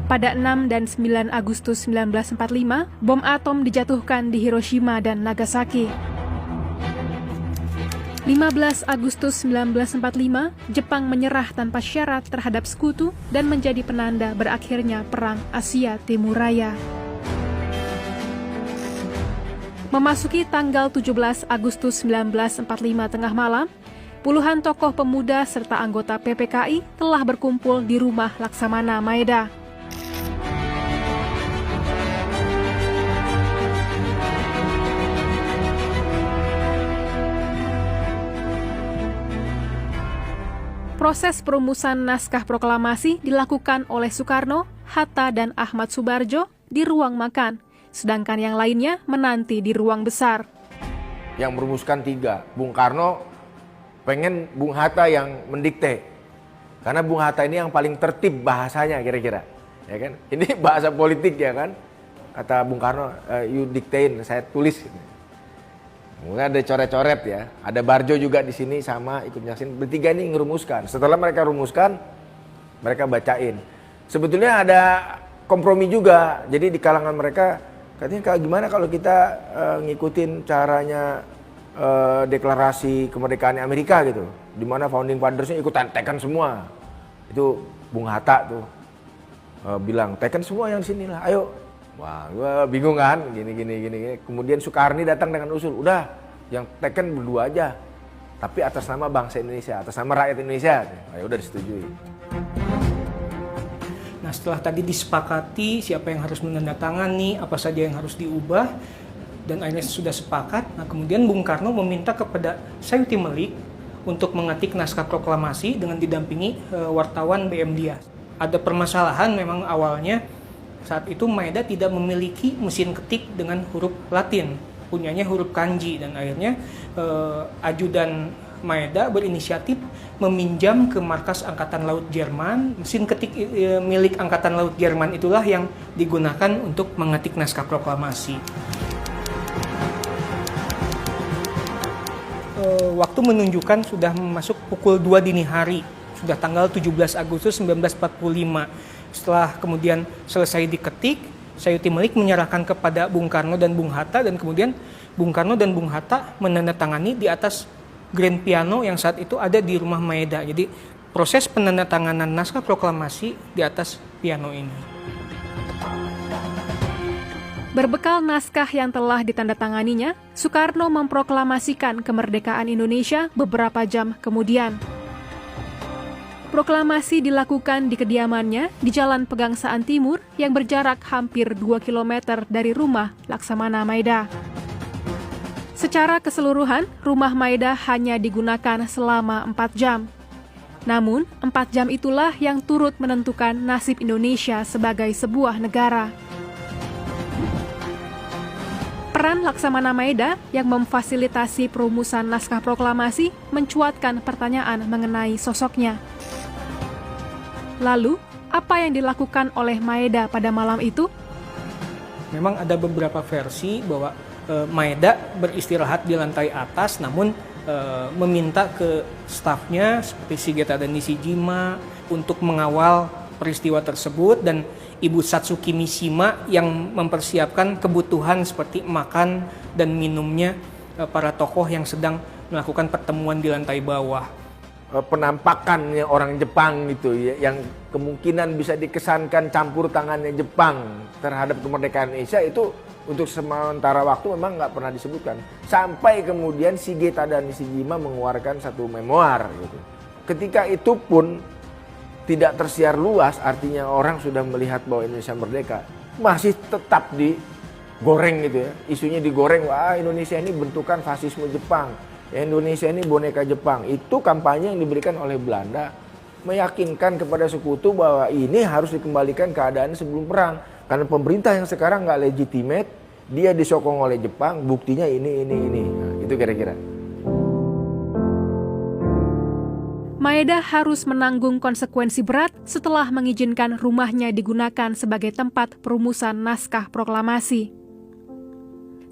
Pada 6 dan 9 Agustus 1945, bom atom dijatuhkan di Hiroshima dan Nagasaki. 15 Agustus 1945, Jepang menyerah tanpa syarat terhadap sekutu dan menjadi penanda berakhirnya Perang Asia Timur Raya. Memasuki tanggal 17 Agustus 1945 tengah malam, puluhan tokoh pemuda serta anggota PPKI telah berkumpul di rumah Laksamana Maeda. Proses perumusan naskah proklamasi dilakukan oleh Soekarno, Hatta, dan Ahmad Subarjo di ruang makan, sedangkan yang lainnya menanti di ruang besar. Yang merumuskan 3, Bung Karno pengen Bung Hatta yang mendikte, karena Bung Hatta ini yang paling tertib bahasanya kira-kira, ya kan? Ini bahasa politik ya kan? Kata Bung Karno, you diktein, saya tulis. Kemudian ada coret-coret ya, ada Barjo juga di sini sama ikut nyaksin. Bertiga ini ngerumuskan. Setelah mereka rumuskan, mereka bacain. Sebetulnya ada kompromi juga. Jadi di kalangan mereka katanya gimana kalau kita ngikutin caranya deklarasi kemerdekaan Amerika gitu, di mana founding fathers-nya ikutan teken semua. Itu Bung Hatta tuh bilang teken semua yang di sini lah, ayo. Wah, gue bingung kan, gini. Kemudian Soekarni datang dengan usul, udah yang teken berdua aja, tapi atas nama bangsa Indonesia, atas nama rakyat Indonesia. Ayo udah disetujui. Nah, setelah tadi disepakati siapa yang harus menandatangani, apa saja yang harus diubah, dan akhirnya sudah sepakat. Nah, kemudian Bung Karno meminta kepada Sayuti Melik untuk mengetik naskah proklamasi dengan didampingi wartawan BM Dia. Ada permasalahan memang awalnya. Saat itu Maeda tidak memiliki mesin ketik dengan huruf Latin, punyanya huruf kanji, dan akhirnya ajudan Maeda berinisiatif meminjam ke markas Angkatan Laut Jerman. Mesin ketik milik Angkatan Laut Jerman itulah yang digunakan untuk mengetik naskah proklamasi. Waktu menunjukkan sudah masuk pukul 2 dini hari, sudah tanggal 17 Agustus 1945. Setelah kemudian selesai diketik, Sayuti Melik menyerahkan kepada Bung Karno dan Bung Hatta, dan kemudian Bung Karno dan Bung Hatta menandatangani di atas grand piano yang saat itu ada di rumah Maeda. Jadi proses penandatanganan naskah proklamasi di atas piano ini. Berbekal naskah yang telah ditandatanganinya, Soekarno memproklamasikan kemerdekaan Indonesia beberapa jam kemudian. Proklamasi dilakukan di kediamannya di Jalan Pegangsaan Timur yang berjarak hampir 2 km dari rumah Laksamana Maeda. Secara keseluruhan, rumah Maeda hanya digunakan selama 4 jam. Namun, 4 jam itulah yang turut menentukan nasib Indonesia sebagai sebuah negara. Peran Laksamana Maeda yang memfasilitasi perumusan naskah proklamasi mencuatkan pertanyaan mengenai sosoknya. Lalu, apa yang dilakukan oleh Maeda pada malam itu? Memang ada beberapa versi bahwa Maeda beristirahat di lantai atas, namun meminta ke stafnya seperti Shigeta dan Nishijima untuk mengawal peristiwa tersebut, dan Ibu Satsuki Mishima yang mempersiapkan kebutuhan seperti makan dan minumnya para tokoh yang sedang melakukan pertemuan di lantai bawah. Penampakannya orang Jepang gitu ya, yang kemungkinan bisa dikesankan campur tangannya Jepang terhadap kemerdekaan Indonesia itu untuk sementara waktu memang nggak pernah disebutkan, sampai kemudian Shigeta dan Nishijima mengeluarkan satu memoir gitu. Ketika itu pun tidak tersiar luas, artinya orang sudah melihat bahwa Indonesia merdeka, masih tetap digoreng gitu ya, isunya digoreng, wah Indonesia ini bentukan fasisme Jepang, Indonesia ini boneka Jepang. Itu kampanye yang diberikan oleh Belanda, meyakinkan kepada sekutu bahwa ini harus dikembalikan keadaan sebelum perang. Karena pemerintah yang sekarang nggak legitimate, dia disokong oleh Jepang, buktinya ini. Nah, itu kira-kira. Maeda harus menanggung konsekuensi berat setelah mengizinkan rumahnya digunakan sebagai tempat perumusan naskah proklamasi.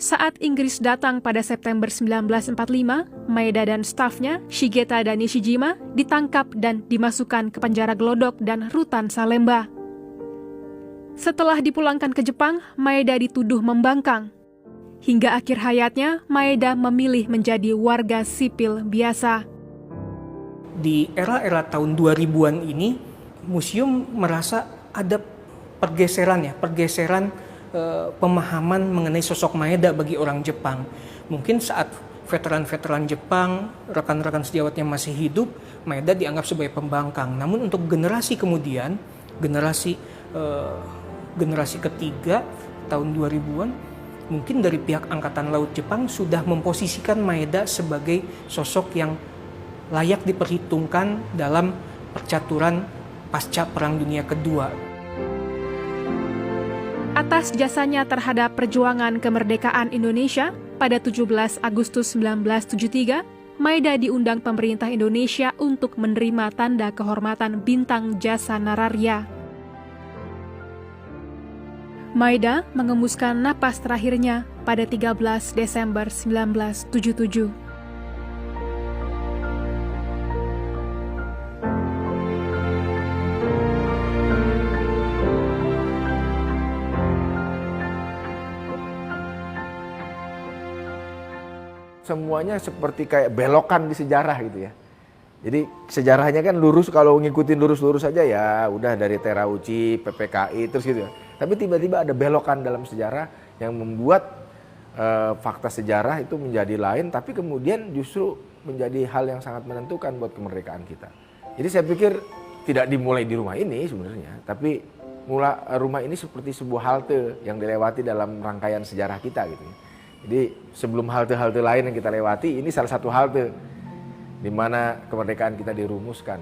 Saat Inggris datang pada September 1945, Maeda dan stafnya, Shigeta dan Nishijima, ditangkap dan dimasukkan ke penjara Glodok dan rutan Salemba. Setelah dipulangkan ke Jepang, Maeda dituduh membangkang. Hingga akhir hayatnya, Maeda memilih menjadi warga sipil biasa. Di era-era tahun 2000-an ini, museum merasa ada pergeseran pemahaman mengenai sosok Maeda bagi orang Jepang. Mungkin saat veteran-veteran Jepang, rekan-rekan sejawatnya masih hidup, Maeda dianggap sebagai pembangkang. Namun untuk generasi kemudian, generasi ketiga tahun 2000-an, mungkin dari pihak Angkatan Laut Jepang sudah memposisikan Maeda sebagai sosok yang layak diperhitungkan dalam percaturan pasca Perang Dunia Kedua. Atas jasanya terhadap perjuangan kemerdekaan Indonesia, pada 17 Agustus 1973, Maeda diundang pemerintah Indonesia untuk menerima tanda kehormatan Bintang Jasa Nararya. Maeda mengembuskan napas terakhirnya pada 13 Desember 1977. Semuanya seperti kayak belokan di sejarah gitu ya. Jadi sejarahnya kan lurus, kalau ngikutin lurus-lurus saja ya udah dari Terauchi, PPKI terus gitu ya. Tapi tiba-tiba ada belokan dalam sejarah yang membuat fakta sejarah itu menjadi lain, tapi kemudian justru menjadi hal yang sangat menentukan buat kemerdekaan kita. Jadi saya pikir tidak dimulai di rumah ini sebenarnya, tapi rumah ini seperti sebuah halte yang dilewati dalam rangkaian sejarah kita gitu. Jadi sebelum halte-halte lain yang kita lewati, ini salah satu halte di mana kemerdekaan kita dirumuskan.